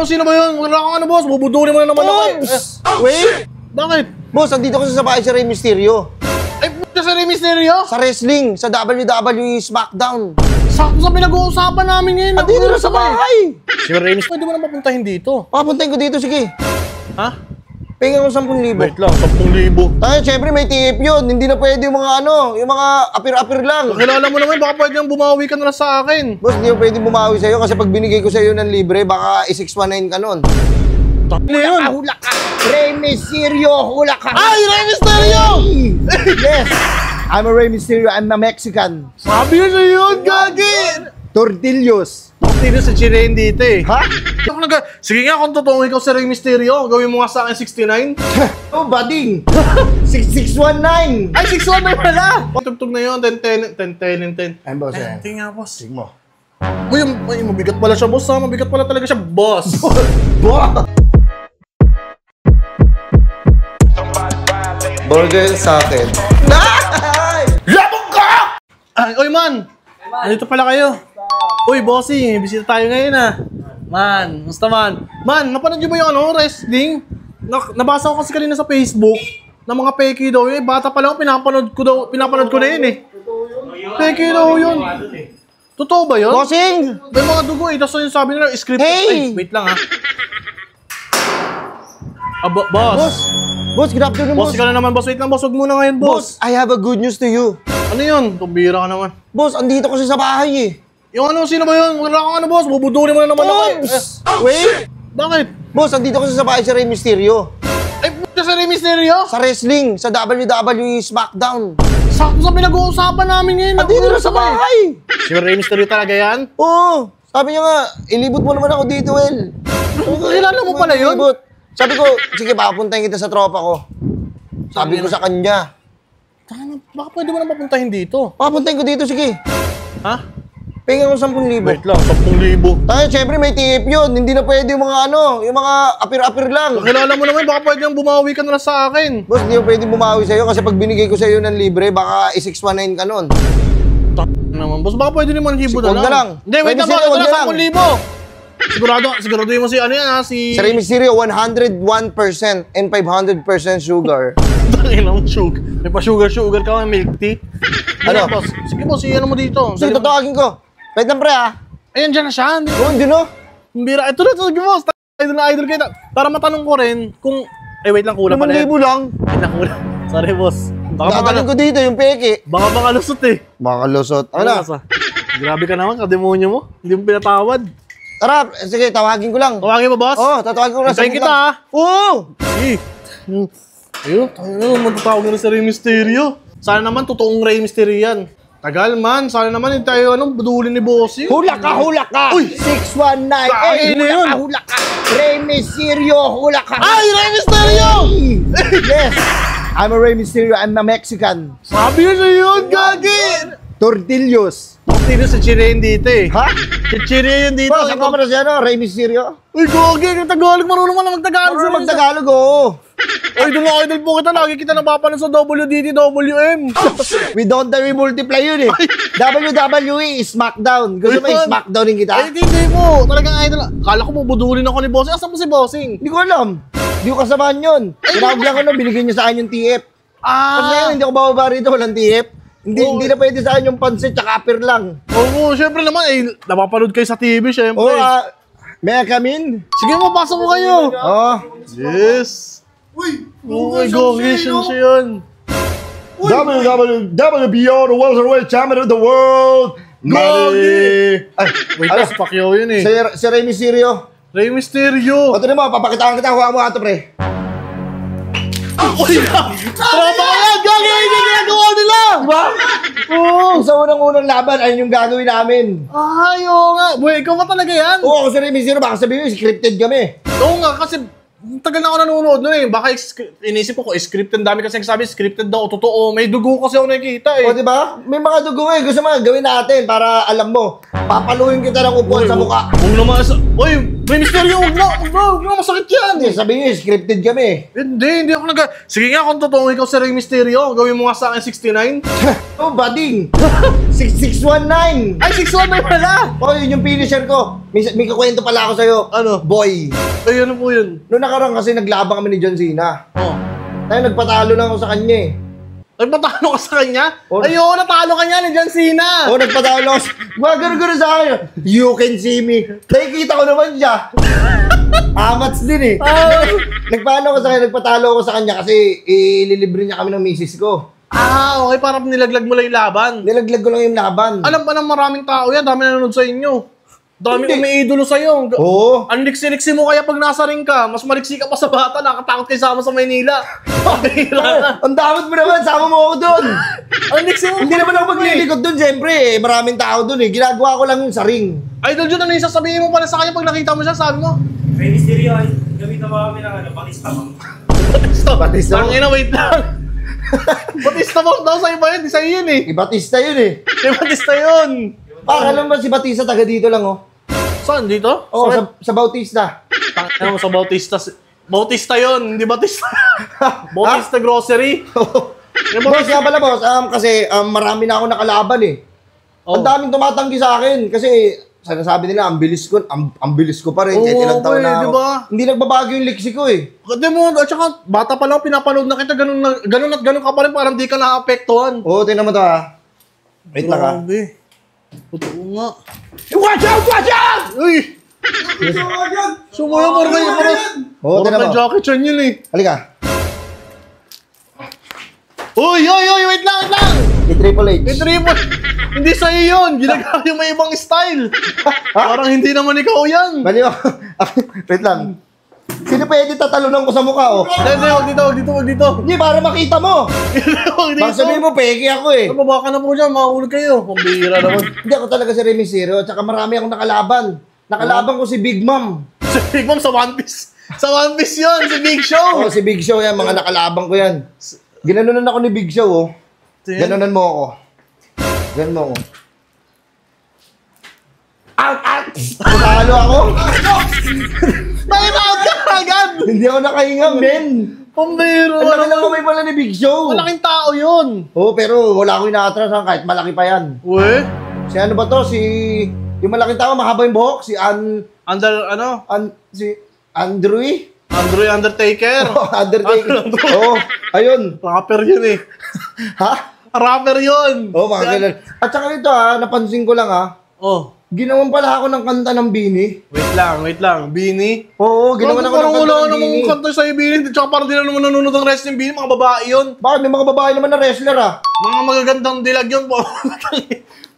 sino ba yun? Wala kang ano, boss. Bubudulin mo na naman ako. Wait! Bakit? Boss, andito kasi sa bahay si Rey Mysterio. Ay, puta sa Rey Mysterio? Sa wrestling, sa WWE SmackDown. Sakto sa pinag-uusapan namin ngayon. Andito na sa bahay! Si Rey Mysterio, pwede mo na mapuntahin dito. Papuntahin ko dito, sige. Ha? Pengen ko 10,000. Wait lang, 10,000. Tayo, syempre may tip yun. Hindi na pwede yung mga ano, yung mga apir-apir lang. Kilala mo naman, baka pwede nang bumawi ka na lang sa akin. Boss, hindi mo pwede bumawi sa'yo kasi pag binigay ko sa'yo ng libre, baka i-619 ka nun. Ano yun? Hula ka! Rey Mysterio, hula ka! Ay, Rey Mysterio! Yes! I'm a Rey Mysterio, I'm a Mexican. Sabi yun sa'yo yun, gagi! Tortillos. Tino sa Chilean dito eh. Ha? Sige nga, kung totoong ikaw si Rey Mysterio, gawin mo nga sa akin 69. Oh, bading! 6619! Ay, 619 pala! Tugtog na yun, 10. Ayun, boss. Tingnan nga, boss. Sige mo. Uy, mabigat pala siya, boss ha. Mabigat pala talaga siya, boss. Boss! Burger sa akin. Labog ka! Ay, oy man! Nandito pala kayo. Uy, bossy, bisita tayo ngayon ah. Man, musta man? Man, napanood niyo ba yung ano, wrestling? Nabasa ko kasi kanina sa Facebook na mga peki daw yun. Bata pa lang, pinapanood ko na yun eh. Peki daw yun. Totoo ba yun? Bossing! May mga dugo eh. Tapos yung sabi nila, scripted. Hey! Ay, wait lang ah. Boss. Boss, good afternoon, Boss boss. ka na naman, boss. Wait lang, boss. Huwag muna ngayon, boss. Boss, I have a good news to you. Ano yun? Tumbira ka naman. Boss, andito kasi sa bahay eh. Yung ano, sino ba yun? Wala kang ano, boss. Bubudulin mo na naman ako. Wait! Bakit? Boss, andito kasi sa bahay si Rey Mysterio. Ay, puta sa Rey Mysterio? Sa wrestling, sa WWE SmackDown. Sakto sa pinag-uusapan namin ngayon. Andito na sa bahay! Si Rey Mysterio talaga yan? Oo! Sabi niya nga, ilibot mo naman ako dito, Well. Kilala mo pala yun? Ilibot. Sabi ko, sige, papuntahin kita sa tropa ko. Sabi ko sa kanya. Baka pwede mo na mapuntahin dito. Papuntahin ko dito, sige. Ha? Pengen ko 10,000. Wait lang, 10,000. Tayo, syempre may tip yun. Hindi na pwede yung mga ano, yung mga apir-apir lang. Kilala mo naman, baka pwede nang bumawi ka na lang sa akin. Boss, hindi mo pwede bumawi sa'yo kasi pag binigay ko sa'yo ng libre, baka i-619 ka nun. Naman, boss, baka pwede naman hibo na Huwag na lang. Hindi, wait Pwede lang, sila, ito huwag na na lang. 10,000. Siguraduhin mo si ano yan ha, si... Sa Rey Mysterio, 101% and 500% sugar. Ilang sugar. May pa-sugar ka, may milk tea. Ano? Boss? Sige, boss, ano mo dito? Sige, tatawagin ko. Wait lang, pre, ha? Ayan, dyan na siya. Oo, dyan, no? Bira. Ito na, sige, boss. Idol na idol kayo. Para matanong ko rin kung... Eh, wait lang, kulang pala. 5,000 lang. Wait lang, kulang. Sorry, boss. Tatanong ko dito, yung peke. Baka lusot eh. Baka lusot. Ano na? Grabe ka naman, kademonyo mo. Hindi mo pinatawad. Tara, sige, tawagin ko lang. Tawagin mo, boss? Oo, tatawagin ko lang. Hintayin kita, ha? Oo! Eh. Ayun, matatawag na rin sa Rey Mysterio. Sana naman, totoong Rey Mysterio yan. Tagal man, sana naman hindi tayo budulin ni Bossy. Hula ka! Uy! 619! Ay, Hula ka! Rey Mysterio, hula ka! Ay, Rey Mysterio! Yes! I'm a Rey Mysterio, I'm a Mexican. Sabi yun sa'yo yun, gagi! Tortillos. Tino sa Chilean dito eh. Ha? Si Chilean dito. Boss, ako pa na siya, no? Rey Mysterio? Uy, gagi! Yung Tagalog, marunong man lang mag-Tagalog. Ano mag-Tagalog, oo. Idol po kita. Lagi kita napapanood sa WDDWM. We don't die, we multiply yun eh. WWE is SmackDown. Gusto mo i-SmackDownin kita? Ay, hindi mo. Talagang idol. Kala ko bubudulin ako ni Bossing. Asan mo si Bossing? Hindi ko alam. Hindi ko kasamahan yun. Tinawag lang ko na, binigyan niya sa akin yung TF. Kasi ngayon, hindi ako bababa rito, walang TF. Hindi na pwede sa akin yung pansit, tsaka apir lang. Oo, syempre naman. Napapanood kayo sa TV, syempre. Oo, may I come in? Sige mo, pasok mo kayo. Oo. Yes. Uy, gogation siya yun. WWBO, the welterweight champion of the world. Gogi! Ay, wait lang, si Pacquiao yun eh. Si Rey Mysterio. Rey Mysterio. O, ito naman, papakitaan kita. Huwag mo ato, pre. Uy, tropa ka yan! Gagi! Hindi ginagawa nila! Diba? Oo. Sa unang-unang laban, ayun yung gagawin namin. Ay, oo nga. Buhay, ikaw ba talaga yan? Oo, ako si Rey Mysterio. Baka sabihin mo, scripted kami. Oo nga, kasi Ang tagal na ako nanonood nun eh. Baka inisip ko, scripted. Ang dami kasi nagsabi, scripted daw. Totoo. May dugo kasi ako nakikita eh. O, diba? May mga dugo eh. Gusto mo, gawin natin para alam mo. Papaluhin kita ng upuan sa mukha. Huwag naman Uy, may misteryo. Huwag na. Masakit yan. Hindi, sabi niyo, scripted kami. Hindi ako Sige nga, kung totoo ikaw si Rey Mysterio, gawin mo nga sa akin 69. Oh, bading. 6619. Ay, 619 pala. Oh, yun yung finisher ko. May kakwento pala ako sa'yo. Ano? Boy. Ay, ano po yun? Noong nakaraan kasi naglabang kami ni John Cena. Oh. Tayo nagpatalo lang ako sa kanya eh. Ay, patalo ka sa kanya? Oh. Ayun, natalo ka niya ni John Cena. Oo, nagpatalo ako. Gumagano-gano sa akin. You can see me. Nakikita ko naman siya. Amats din eh. Nagpaano ko sa kanya, nagpatalo ako sa kanya kasi ililibre niya kami ng misis ko. Okay, parang nilaglag mo lang yung laban. Nilaglag ko lang yung laban. Alam pa ng maraming tao yan, dami nanonood sa inyo. Dami umiidolo sa'yo. Oo. Ang liksi-liksi mo kaya pag nasa ring ka, mas maliksi ka pa sa bata, nakatakot kayo sama sa Maynila. Ang dapat mo naman, sama mo ako doon. Ang liksi mo. Hindi naman ako maglilikod doon, siyempre eh. Maraming tao doon eh. Ginagawa ko lang yung sa ring. Idol Jun, ano yung sasabihin mo pala sa kanya pag nakita mo siya, sabi mo? May misteryo, gamitan mo kami ng Batista mo. Batista mo? Tangina, wait lang. Batista mo daw sa'yo ba yun? Di sa'yo yun eh. Batista yun eh. Batista yun. Alam mo si Batista, taga dito lang oh. Saan? Dito? Oo, sa Bautista. Tangina mo sa Bautista. Bautista yun, hindi Batista. Bautista Grocery. Boss, nga pala boss, kasi marami na ako nakalaban eh. Ang daming tumatanggi sa akin kasi sinasabi nila ang bilis ko pa rin kahit ilang taon na ako. Diba? Hindi nagbabago yung liksi ko eh. Hindi mo, at saka bata pa lang pinapanood na kita, ganun at ganun ka pa rin, parang di ka naapektuhan. Oo, tingnan mo to ha. Wait lang ha. Grabe. Totoo nga. Watch out! Watch out! Uy! Sumuyo mo rin. Oo, tingnan mo. Jackie Chan yun eh. Halika. Uy! Wait lang! Si Triple H. Hindi sa'yo yun. Ginagawa yung may ibang style. Parang hindi naman ikaw yan. Mali ako. Wait lang. Sino pwede tatalunan ko sa mukha oh? Hindi, wag dito. Hindi, para makita mo. Wag dito. Baka sabihin mo, peke ako eh. Baka na po dyan, makahulog kayo. Pambihira naman. Hindi ako talaga si Rey Mysterio, tsaka marami akong nakalaban. Nakalaban ko si Big Mom. Si Big Mom sa One Piece. Sa One Piece yun, si Big Show. Oo, si Big Show yan, mga nakalaban ko yan. Ginanunan ako ni Big Show oh. Ganunan mo ako. Ganunan mo ako. Out! Natalo ako? Time out ka agad! Hindi ako nakahinga, men. Pambihira. Ang laki lang kamay pala ni Big Show. Malaking tao yun. Oo, pero wala akong inaatras kahit malaki pa yan. Uwe? Si ano ba to? Yung malaking tao, mahaba yung buhok. Si Andrew Undertaker. Undertaker. Oo, ayun. Rapper yun eh. Ha? Rapper yun. Oo, mga kailan. At saka ito napansin ko lang Oh. ginawan pala ako ng kanta ng Bini. Wait lang. Bini? Oo, ginawan ako ng kanta ng Bini. Parang kanta sa'yo, Bini. Tsaka parang di na naman nanonood ng wrestling, Bini. Mga babae yun. Bakit? May mga babae naman na wrestler Mga magagandang dilag yun po.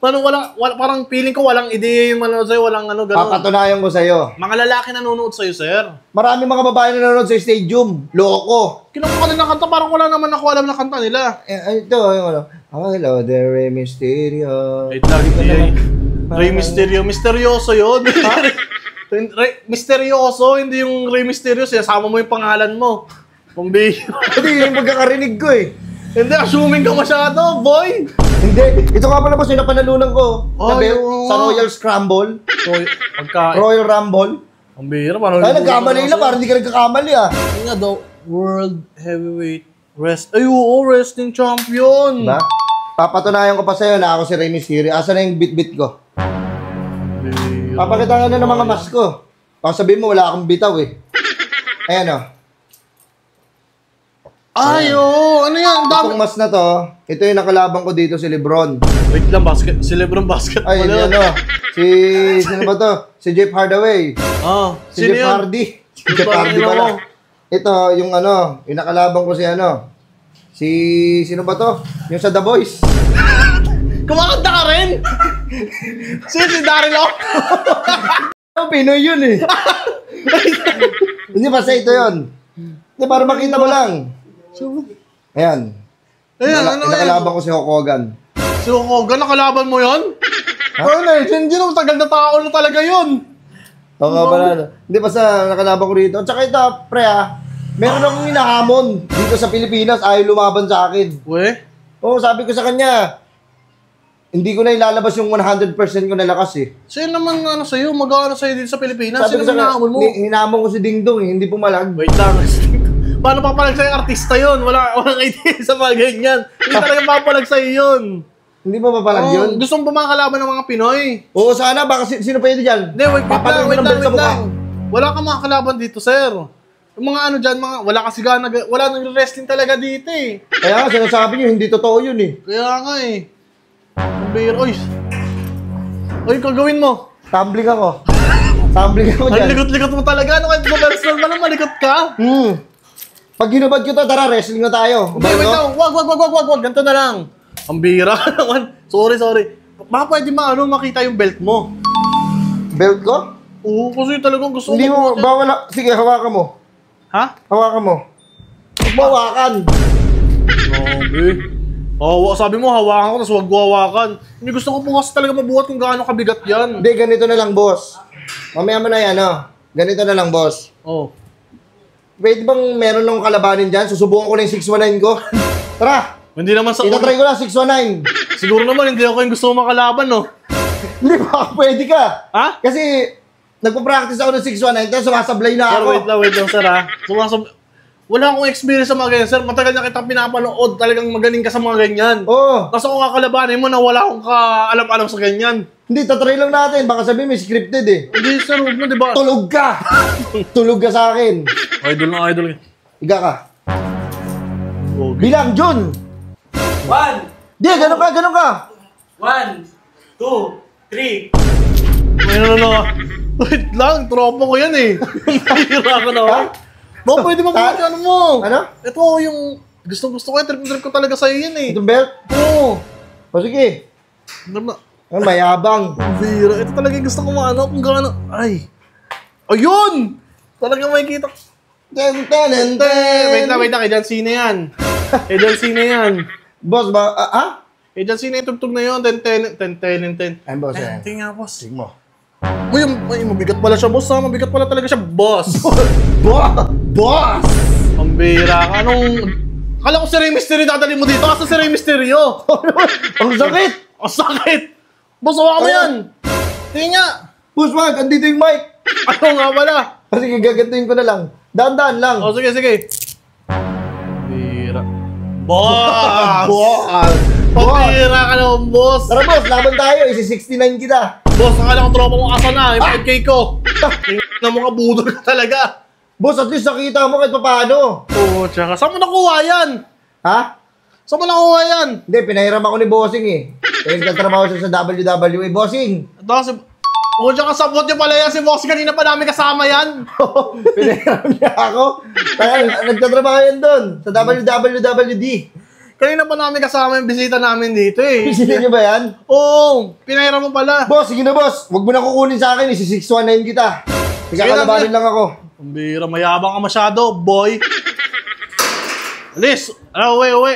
Parang feeling ko walang ideya yung manonood sa'yo, walang ano, gano'n. Papatunayan ko sa'yo. Mga lalaki nanonood sa'yo, sir. Marami mga babae na nanonood sa stadium. Loko. Kinanta ka din ng kanta, parang wala naman ako alam na kanta nila. Ito, yung ano. Hello there, Rey Mysterio. Wait lang, Rey Mysterio. Misteryoso yun. Misteryoso, hindi yung Rey Mysterio. Sinasama mo yung pangalan mo. Pambihira. Hindi, yung pagkakarinig ko eh. Hindi, assuming ka masyado, boy. Hindi. Ito nga pala boss, yung napanalunan ko. Oo. Sa Royal Scramble. Pagkain. Royal Rumble. Ang bihira, paano? Ay, nagkamali na. Parang hindi ka nagkakamali Yung nga daw, World Heavyweight Wrestling Champion. Diba? Papatunayan ko pa sa'yo na ako si Rey Mysterio. Asa na yung bit-bit ko? Papakita nga na ng mga mask ko. Baka sabihin mo, wala akong bitaw eh. Ayan o. Ano yan? Itong mask na to, ito yung nakalaban ko dito si Lebron. Wait lang, si Lebron basketball. Ay, sino ba to? Si Jeff Hardaway. Sino Si Jeff yun? Hardy. Si Jeff Hardy pala. Ito, yung kalaban ko sino ba to? Yung sa The Boys. Kumakanta ka rin? si Daryl O? Pinoy yun eh. Hindi, basta ito yun. Hindi, para makita mo lang. Ayan. Nakalaban ko si Hulk Hogan. Si Hulk Hogan, nakalaban mo yun? Hindi naman tagal na tao na talaga yun. Oo nga pala. Hindi, basta nakalaban ko rito. At saka ito, pre meron akong hinahamon dito sa Pilipinas, ayaw lumaban sa akin. We? Oo, sabi ko sa kanya, hindi ko na ilalabas yung 100% ko na lakas eh. Sino naman sa'yo? Mag-ano sa'yo dito sa Pilipinas? Sabi ko Sino sa hinahamon mo? hinahamon ko si Dingdong eh, hindi pumalag. Wait lang. Paano papalag sa'yo artista yun? Walang idea sa mga ganyan. Hindi talaga papalag sa'yo yun. Hindi ba papalag yun? Gusto mong bumakalaban ng mga Pinoy. Oo, sana. Baka sino pwede dyan? Hindi, wait lang. Wala kang mga kalaban dito, sir. Yung mga dyan, wala kasi gana, wala nang wrestling talaga dito eh. Kaya nga, sinasabi nyo, hindi totoo yun eh. Kaya nga eh. Ang beer, oy, kagawin mo. Tumbling ako. Tumbling ako dyan. Ang likot-likot mo talaga. Ano kahit professional ka lang, malikot ka. Pag hinubad ko to, tara, wrestling na tayo. Hindi, wait lang. Wag. Ganito na lang. Ang bira naman. Sorry. Baka pwede makita yung belt mo. Belt ko? Oo, kasi talagang gusto Hindi mo, bawal. Sige, hawakan mo. Ha? Hawakan mo. Huwag mo hawakan. Grabe. Sabi mo, hawakan ko, tapos huwag hawakan. Hindi gusto ko po kasi talaga mabuhat kung gaano kabigat yan. Hindi, ganito na lang, boss. Mamaya mo na yan, Ganito na lang, boss. Pwede bang meron nung kalabanin dyan? Susubukan ko na yung 619 ko. Tara! Hindi naman sa... Itatry ko na 619. Siguro naman, hindi ako yung gusto mo makalaban, no? Hindi ba? Pwede ka. Ha? Kasi, nagpa-practice ako ng 619, tapos sumasablay na ako. Sir, wait lang, sir, ha? Wala akong experience sa mga ganyan, sir. Matagal na kitang pinapanood. Talagang magaling ka sa mga ganyan. Oo. Tapos ako kakalabanin mo na wala akong kaalam-alam sa ganyan. Hindi, tatry lang natin. Baka sabihin may scripted eh. Hindi, sir, huwag na, di ba? Tulog ka! Tulog ka sa akin. Idol na idol. Higa ka. Okay. Bilang, Jun! 1, Di, ganun ka. 1, 2, 3. Wait lang, tropa ko yan eh. Hira ka na. Baka pwede mabuhat yung mo. Ano? Ito yung gusto ko yan. Trip ko talaga sa'yo yan eh. Itong belt? Oo. O sige. Mayabang. Vira. Ito talaga yung gusto ko kung gaano. Ay. Ayun! Talagang makikita. Wait lang. Kay John Cena yan. Boss ba? Kay John Cena yung tugtog na yun. 10. Ay, boss. Tingnan nga, boss. Sige mo. Uy, mabigat pala siya, boss. Mabigat pala talaga siya, boss. Boss! Ang bira ka. Akala ko si Rey Mysterio dadali mo dito. Asa si Rey Mysterio? Ang sakit! Ang sakit! Boss, hawa mo yan! Tingnan nga! Boss, wag! Andito yung mic! Ano nga pala? Sige, gagantuin ko na lang. Dahan-dahan lang. Sige. Bira. Boss! Boss! Pabira ka naman, boss! Tara, boss, laban tayo. Isi-69 kita. Boss, akala ko tropa mong asa na. Yung 5K ko. Tingnan na mo ka, budol ka talaga. Boss, at least nakita mo kahit paano. Oo, tsaka. Saan mo nakuha yan? Ha? Saan mo nakuha yan? Hindi, pinahiram ako ni Bossing eh. Kaya nagtatrabaho siya sa WWE. Bossing! Ito si... Oo, tsaka sabot niya pala yan si boss. Kanina pa namin kasama yan. Pinahiram niya ako. Kaya nagtatrabaho yan doon. Sa WWD. Kanina pa namin kasama yung bisita namin dito eh. Bisita niyo ba yan? Oo, pinahiram mo pala. Boss, sige na boss. Huwag mo na kukunin sa akin. Isi-619 kita. Ikakalabanin lang ako. Ang bira, mayabang ka masyado, boy. Alis, uwi.